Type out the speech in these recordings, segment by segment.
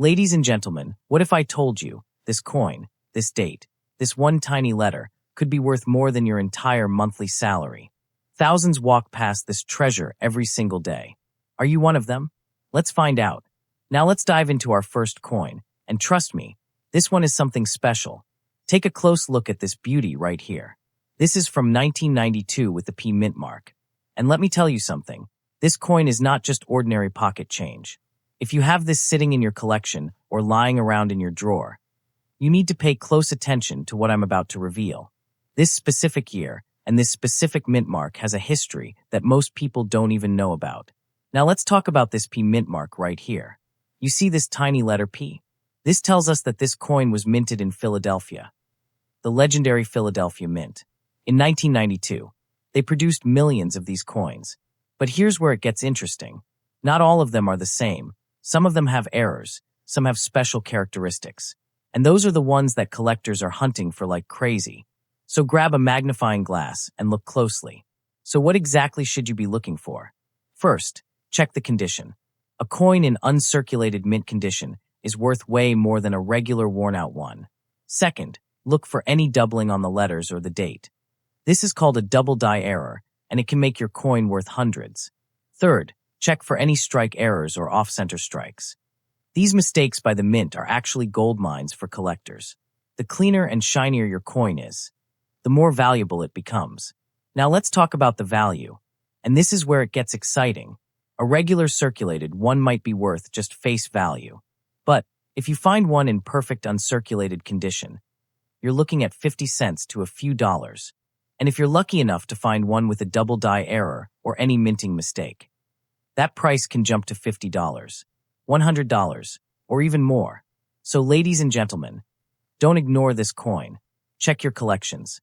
Ladies and gentlemen, what if I told you this coin, this date, this one tiny letter could be worth more than your entire monthly salary? Thousands walk past this treasure every single day. Are you one of them? Let's find out. Now let's dive into our first coin, and trust me, this one is something special. Take a close look at this beauty right here. This is from 1992 with the P mint mark. And let me tell you something, this coin is not just ordinary pocket change. If you have this sitting in your collection or lying around in your drawer, you need to pay close attention to what I'm about to reveal. This specific year and this specific mint mark has a history that most people don't even know about. Now let's talk about this P mint mark right here. You see this tiny letter P? This tells us that this coin was minted in Philadelphia, the legendary Philadelphia Mint. In 1992, they produced millions of these coins. But here's where it gets interesting. Not all of them are the same. Some of them have errors, some have special characteristics. And those are the ones that collectors are hunting for like crazy. So grab a magnifying glass and look closely. So what exactly should you be looking for? First, check the condition. A coin in uncirculated mint condition is worth way more than a regular worn-out one. Second, look for any doubling on the letters or the date. This is called a double die error, and it can make your coin worth hundreds. Third, check for any strike errors or off-center strikes. These mistakes by the mint are actually gold mines for collectors. The cleaner and shinier your coin is, the more valuable it becomes. Now let's talk about the value. And this is where it gets exciting. A regular circulated one might be worth just face value. But if you find one in perfect uncirculated condition, you're looking at 50 cents to a few dollars. And if you're lucky enough to find one with a double die error or any minting mistake, that price can jump to $50, $100, or even more. So ladies and gentlemen, don't ignore this coin. Check your collections.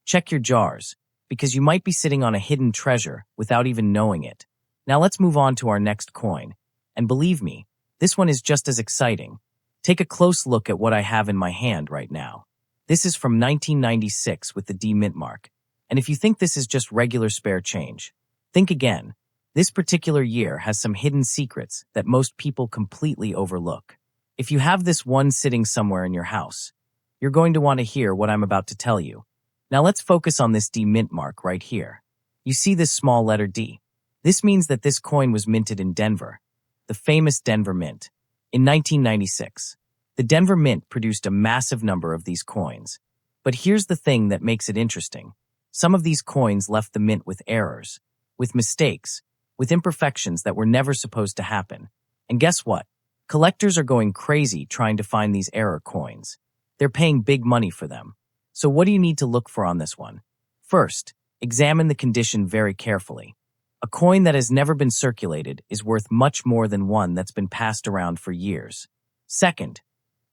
Check your jars, because you might be sitting on a hidden treasure without even knowing it. Now let's move on to our next coin. And believe me, this one is just as exciting. Take a close look at what I have in my hand right now. This is from 1996 with the D mint mark. And if you think this is just regular spare change, think again. This particular year has some hidden secrets that most people completely overlook. If you have this one sitting somewhere in your house, you're going to want to hear what I'm about to tell you. Now let's focus on this D mint mark right here. You see this small letter D? This means that this coin was minted in Denver, the famous Denver Mint. In 1996, the Denver Mint produced a massive number of these coins. But here's the thing that makes it interesting. Some of these coins left the mint with errors, with mistakes, with imperfections that were never supposed to happen. And guess what? Collectors are going crazy trying to find these error coins. They're paying big money for them. So what do you need to look for on this one? First, examine the condition very carefully. A coin that has never been circulated is worth much more than one that's been passed around for years. Second,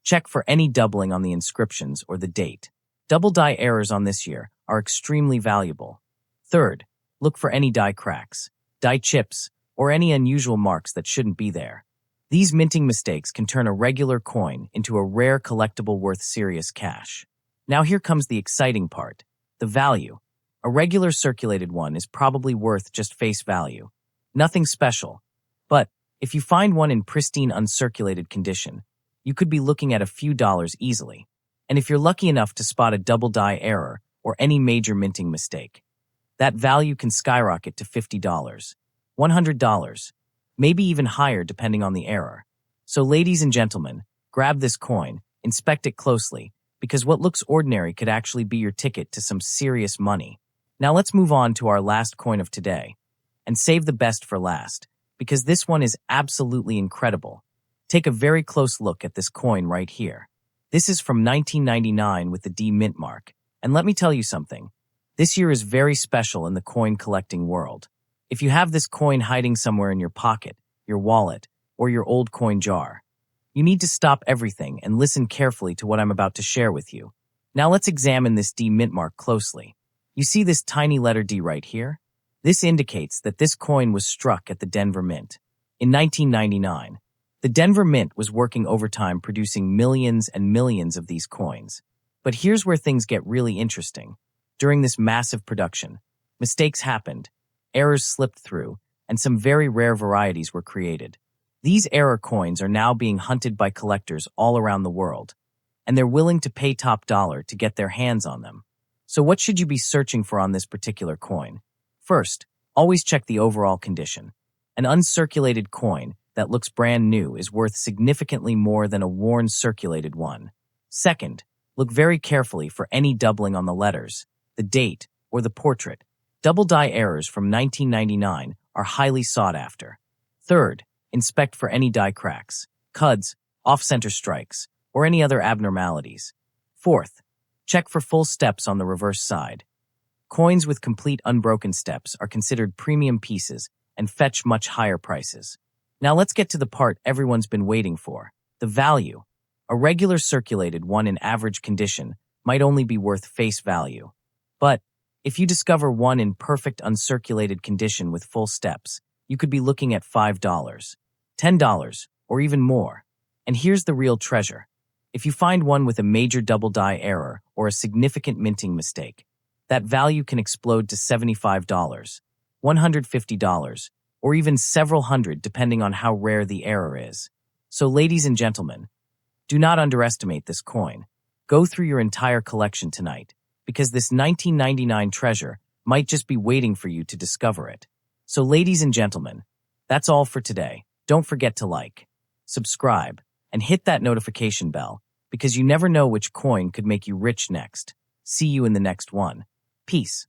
check for any doubling on the inscriptions or the date. Double die errors on this year are extremely valuable. Third, look for any die cracks, die chips, or any unusual marks that shouldn't be there. These minting mistakes can turn a regular coin into a rare collectible worth serious cash. Now here comes the exciting part, the value. A regular circulated one is probably worth just face value. Nothing special. But if you find one in pristine uncirculated condition, you could be looking at a few dollars easily. And if you're lucky enough to spot a double die error or any major minting mistake, that value can skyrocket to $50, $100, maybe even higher depending on the error. So ladies and gentlemen, grab this coin, inspect it closely, because what looks ordinary could actually be your ticket to some serious money. Now let's move on to our last coin of today, and save the best for last, because this one is absolutely incredible. Take a very close look at this coin right here. This is from 1999 with the D mint mark, and let me tell you something. This year is very special in the coin collecting world. If you have this coin hiding somewhere in your pocket, your wallet, or your old coin jar, you need to stop everything and listen carefully to what I'm about to share with you. Now let's examine this D mint mark closely. You see this tiny letter D right here? This indicates that this coin was struck at the Denver Mint. In 1999, the Denver Mint was working overtime producing millions and millions of these coins. But here's where things get really interesting. During this massive production, mistakes happened, errors slipped through, and some very rare varieties were created. These error coins are now being hunted by collectors all around the world, and they're willing to pay top dollar to get their hands on them. So what should you be searching for on this particular coin? First, always check the overall condition. An uncirculated coin that looks brand new is worth significantly more than a worn circulated one. Second, look very carefully for any doubling on the letters, the date, or the portrait. Double die errors from 1999 are highly sought after. Third, inspect for any die cracks, cuds, off-center strikes, or any other abnormalities. Fourth, check for full steps on the reverse side. Coins with complete unbroken steps are considered premium pieces and fetch much higher prices. Now let's get to the part everyone's been waiting for, the value. A regular circulated one in average condition might only be worth face value. But if you discover one in perfect uncirculated condition with full steps, you could be looking at $5, $10, or even more. And here's the real treasure. If you find one with a major double die error or a significant minting mistake, that value can explode to $75, $150, or even several hundred depending on how rare the error is. So ladies and gentlemen, do not underestimate this coin. Go through your entire collection tonight, because this 1999 treasure might just be waiting for you to discover it. So ladies and gentlemen, that's all for today. Don't forget to like, subscribe, and hit that notification bell, because you never know which coin could make you rich next. See you in the next one. Peace.